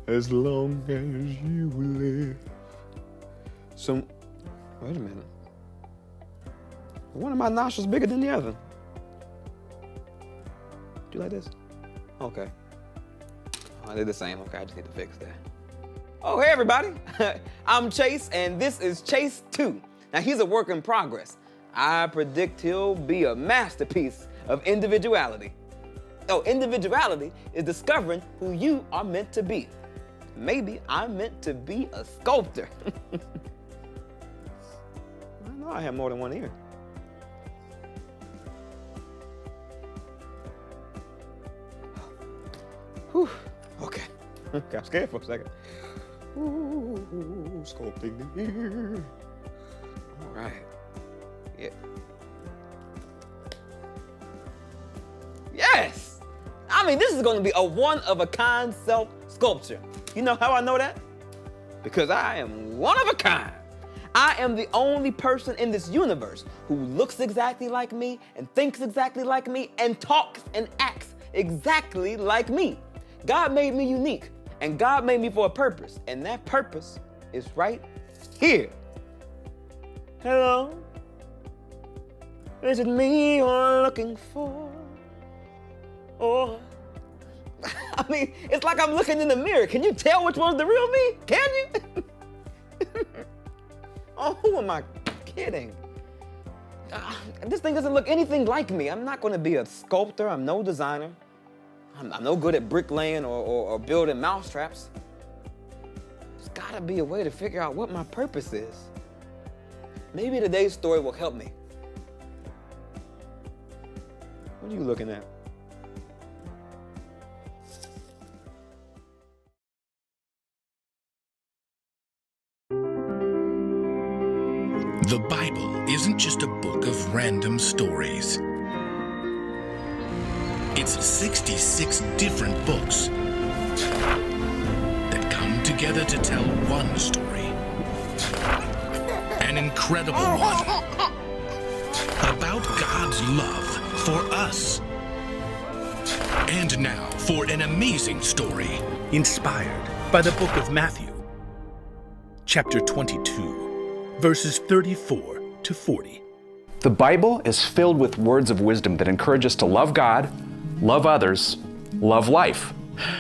as long as you live. So, wait a minute. One of my nostrils bigger than the other. Do you like this? Okay. Oh, they're the same. Okay, I just need to fix that. Oh, hey everybody. I'm Chase, and this is Chase 2. Now, he's a work in progress. I predict he'll be a masterpiece of individuality. Oh, individuality is discovering who you are meant to be. Maybe I'm meant to be a sculptor. I know I have more than one ear. Whew. Okay. Got scared for a second. Ooh, sculpting the ear. All right. Yeah. Yes! I mean, this is going to be a one-of-a-kind self-sculpture. You know how I know that? Because I am one of a kind. I am the only person in this universe who looks exactly like me and thinks exactly like me and talks and acts exactly like me. God made me unique, and God made me for a purpose, and that purpose is right here. Hello? Is it me you're looking for? Or, I mean, it's like I'm looking in the mirror. Can you tell which one's the real me? Can you? Oh, who am I kidding? This thing doesn't look anything like me. I'm not going to be a sculptor. I'm no designer. I'm no good at bricklaying or building mousetraps. There's got to be a way to figure out what my purpose is. Maybe today's story will help me. What are you looking at? The Bible isn't just a book of random stories. It's 66 different books that come together to tell one story. An incredible one. About God's love for us. And now for an amazing story. Inspired by the book of Matthew, chapter 22. Verses 34 to 40. The Bible is filled with words of wisdom that encourage us to love God, love others, love life.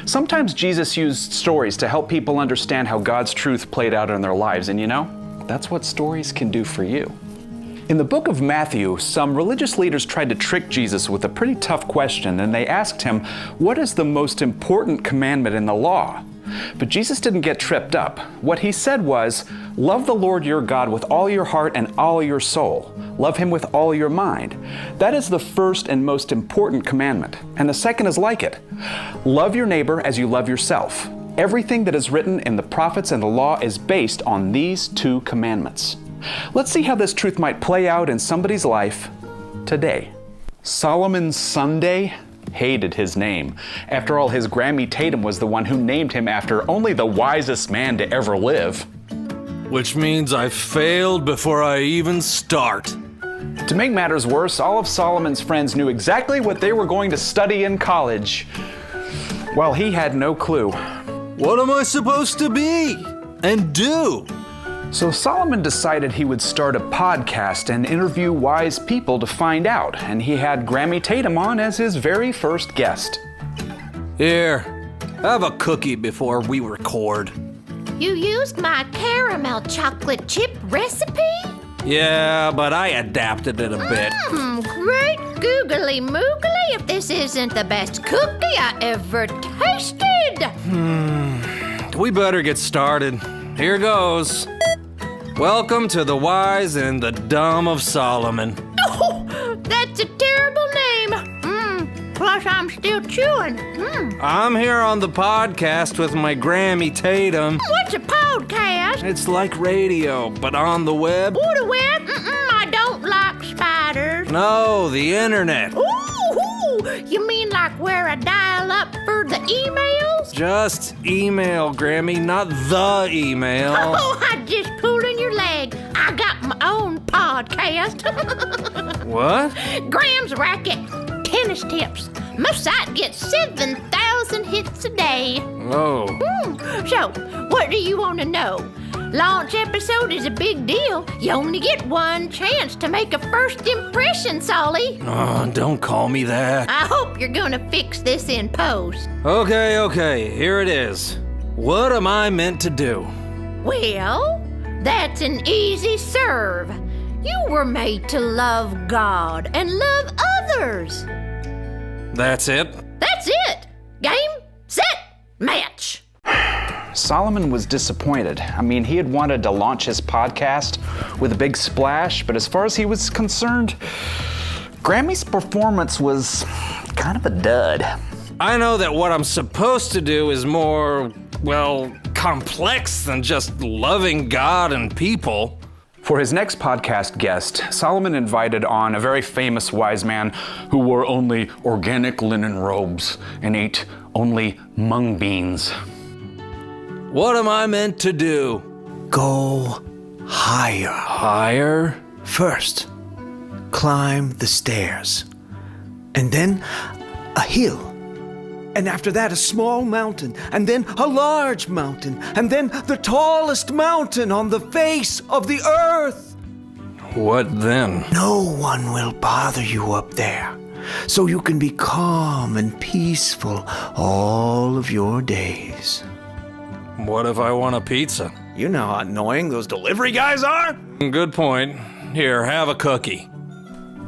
Sometimes Jesus used stories to help people understand how God's truth played out in their lives, and you know, that's what stories can do for you. In the book of Matthew, some religious leaders tried to trick Jesus with a pretty tough question, and they asked him, "What is the most important commandment in the law?" But Jesus didn't get tripped up. What he said was, love the Lord your God with all your heart and all your soul. Love him with all your mind. That is the first and most important commandment. And the second is like it. Love your neighbor as you love yourself. Everything that is written in the prophets and the law is based on these two commandments. Let's see how this truth might play out in somebody's life today. Solomon Sunday hated his name. After all, his Grammy Tatum was the one who named him after only the wisest man to ever live. Which means I failed before I even start. To make matters worse, all of Solomon's friends knew exactly what they were going to study in college, while he had no clue. What am I supposed to be and do? So Solomon decided he would start a podcast and interview wise people to find out, and he had Grammy Tatum on as his very first guest. Here, have a cookie before we record. You used my caramel chocolate chip recipe? Yeah, but I adapted it a bit. Great googly moogly if this isn't the best cookie I ever tasted. We better get started. Here goes. Welcome to the wise and the dumb of Solomon. Oh, that's a terrible name. Plus I'm still chewing. I'm here on the podcast with my Grammy Tatum. What's a podcast? It's like radio, but on the web. Oh, the web? I don't like spiders. No, the internet. Ooh, you mean like where I dial up for the emails? Just email, Grammy, not the email. Oh, I just pulled in your leg. I got my own podcast. What? Graham's Racket. Tennis tips. My site gets 7,000 1,000 hits a day. Oh, So, what do you want to know? Launch episode is a big deal. You only get one chance to make a first impression, Solly. oh, don't call me that. I hope you're gonna fix this in post. Okay, here it is. What am I meant to do? Well, that's an easy serve. You were made to love God and love others. That's it? That's it. Game, set, match. Solomon was disappointed. I mean, he had wanted to launch his podcast with a big splash, but as far as he was concerned, Grammy's performance was kind of a dud. I know that what I'm supposed to do is more, well, complex than just loving God and people. For his next podcast guest, Solomon invited on a very famous wise man who wore only organic linen robes and ate only mung beans. What am I meant to do? Go higher. Higher? First, climb the stairs. And then a hill. And after that, a small mountain. And then a large mountain. And then the tallest mountain on the face of the earth. What then? No one will bother you up there. So you can be calm and peaceful all of your days. What if I want a pizza? You know how annoying those delivery guys are. Good point. Here, have a cookie.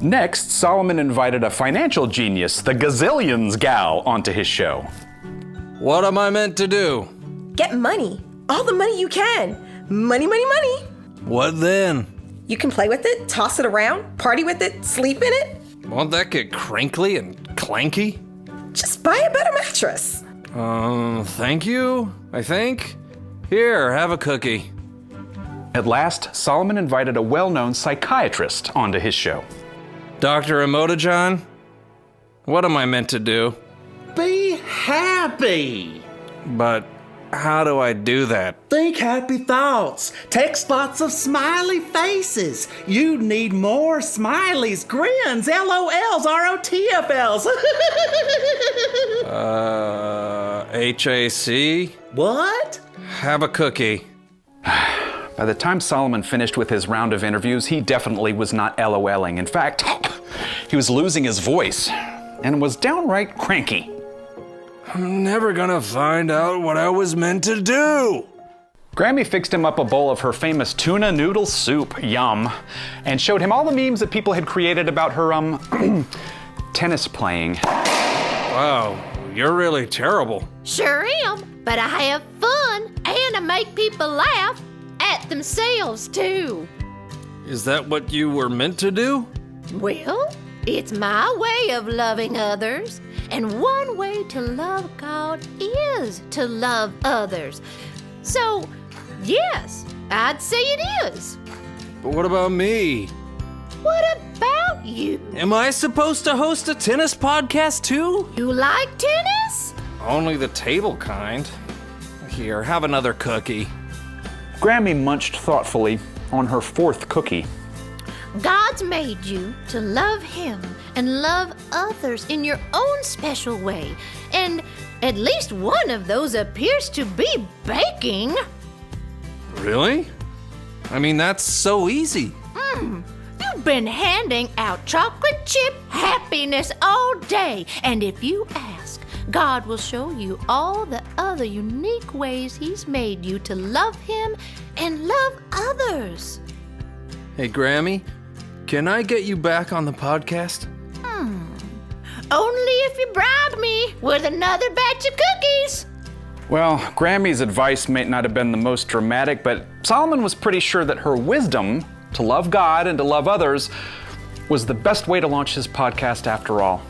Next, Solomon invited a financial genius, the Gazillions gal, onto his show. What am I meant to do? Get money. All the money you can. Money, money, money. What then? You can play with it, toss it around, party with it, sleep in it. Won't that get crinkly and clanky? Just buy a better mattress. Thank you, I think. Here, have a cookie. At last, Solomon invited a well-known psychiatrist onto his show. Dr. Emotojon, what am I meant to do? Be happy. But how do I do that? Think happy thoughts. Text lots of smiley faces. You need more smileys, grins, LOLs, ROTFLs. HAC? What? Have a cookie. By the time Solomon finished with his round of interviews, he definitely was not LOLing. In fact, he was losing his voice and was downright cranky. I'm never gonna find out what I was meant to do. Grammy fixed him up a bowl of her famous tuna noodle soup, yum, and showed him all the memes that people had created about her, tennis playing. Wow, you're really terrible. Sure am, but I have fun and I make people laugh at themselves too. Is that what you were meant to do? Well, it's my way of loving others, and one way to love God is to love others. So, yes, I'd say it is. But what about me? What about you? Am I supposed to host a tennis podcast too? You like tennis? Only the table kind. Here, have another cookie. Grammy munched thoughtfully on her fourth cookie. God's made you to love Him and love others in your own special way. And at least one of those appears to be baking. Really? I mean, that's so easy. You've been handing out chocolate chip happiness all day. And if you ask, God will show you all the other unique ways He's made you to love Him and love others. Hey, Grammy, can I get you back on the podcast? Only if you bribe me with another batch of cookies. Well, Grammy's advice may not have been the most dramatic, but Solomon was pretty sure that her wisdom to love God and to love others was the best way to launch his podcast after all.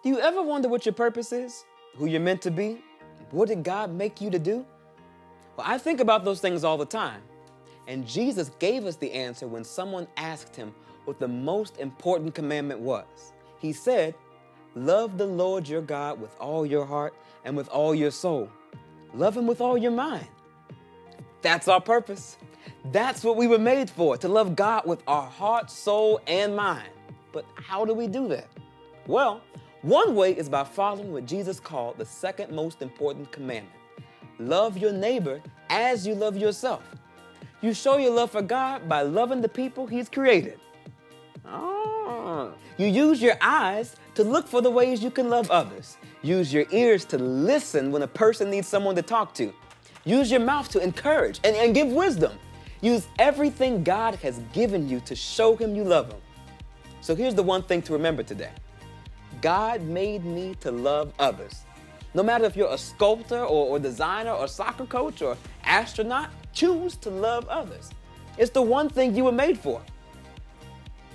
Do you ever wonder what your purpose is? Who you're meant to be? What did God make you to do? Well, I think about those things all the time. And Jesus gave us the answer when someone asked him what the most important commandment was. He said, love the Lord your God with all your heart and with all your soul. Love him with all your mind. That's our purpose. That's what we were made for, to love God with our heart, soul, and mind. But how do we do that? Well, one way is by following what Jesus called the second most important commandment. Love your neighbor as you love yourself. You show your love for God by loving the people He's created. You use your eyes to look for the ways you can love others. Use your ears to listen when a person needs someone to talk to. Use your mouth to encourage and give wisdom. Use everything God has given you to show Him you love Him. So here's the one thing to remember today. God made me to love others. No matter if you're a sculptor or designer or soccer coach or astronaut, choose to love others. It's the one thing you were made for.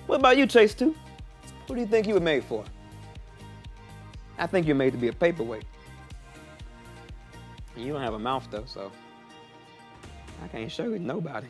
What about you, Chase, too? Who do you think you were made for? I think you're made to be a paperweight. You don't have a mouth, though, so I can't show you to nobody.